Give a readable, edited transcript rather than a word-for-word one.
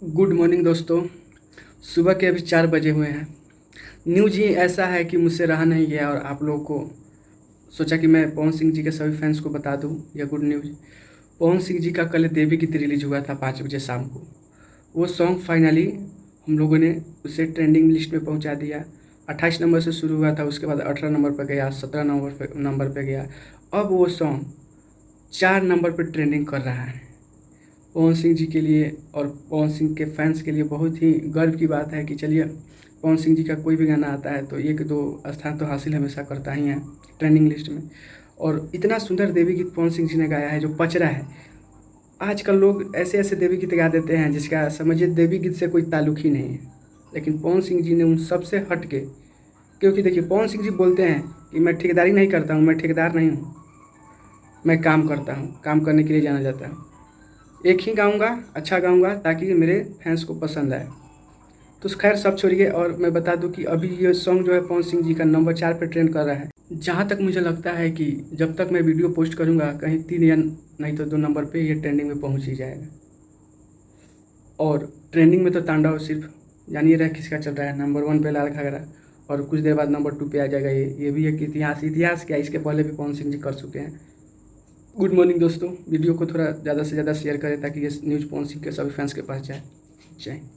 Good morning दोस्तों। सुबह के अभी 4 बजे हुए हैं। न्यूज़ ही ऐसा है कि मुझसे रहा नहीं गया और आप लोगों को सोचा कि मैं पवन सिंह जी के सभी फैंस को बता दूं यह गुड न्यूज़। पवन सिंह जी का कल देवी गीत रिलीज हुआ था 5 बजे शाम को। वो सॉन्ग फाइनली हम लोगों ने उसे ट्रेंडिंग लिस्ट में पहुंचा दिया। 28 नंबर से शुरू हुआ था, उसके बाद 18 नंबर पर गया, 17 नंबर पर गया। अब वो सॉन्ग 4 नंबर पर ट्रेंडिंग कर रहा है। पवन सिंह जी के लिए और पवन सिंह के फैंस के लिए बहुत ही गर्व की बात है कि चलिए पवन सिंह जी का कोई भी गाना आता है तो 1-2 स्थान तो हासिल हमेशा करता ही है ट्रेंडिंग लिस्ट में। और इतना सुंदर देवी गीत पवन सिंह जी ने गाया है जो पचरा है। आजकल लोग ऐसे ऐसे देवी गीत गा देते हैं जिसका समझिए देवी गीत से कोई ताल्लुक ही नहीं है, लेकिन पवन सिंह जी ने उन सब से हट के, क्योंकि देखिए पवन सिंह जी बोलते हैं कि मैं ठेकेदारी नहीं करता हूँ, मैं ठेकेदार नहीं हूँ, मैं काम करता हूँ, काम करने के लिए जाना जाता है। एक ही गाऊंगा, अच्छा गाऊंगा ताकि मेरे फैंस को पसंद आए। तो खैर सब छोड़िए और मैं बता दूं कि अभी ये सॉन्ग जो है पवन सिंह जी का नंबर 4 पे ट्रेंड कर रहा है। जहाँ तक मुझे लगता है कि जब तक मैं वीडियो पोस्ट करूँगा कहीं 3 या नहीं तो 2 नंबर पे ये ट्रेंडिंग में पहुँच ही जाएगा। और ट्रेंडिंग में तो तांडव सिर्फ जानिए रहा किसका चल रहा है, नंबर 1 पे लाल घाघरा और कुछ देर बाद नंबर 2 पे आ जाएगा। ये भी एक इतिहास क्या, इसके पहले भी पवन सिंह जी कर चुके हैं। गुड मॉर्निंग दोस्तों, वीडियो को थोड़ा ज़्यादा से ज़्यादा शेयर करें ताकि ये न्यूज़ पवन सिंह के सभी फैंस के पास जाए। जय हिंद।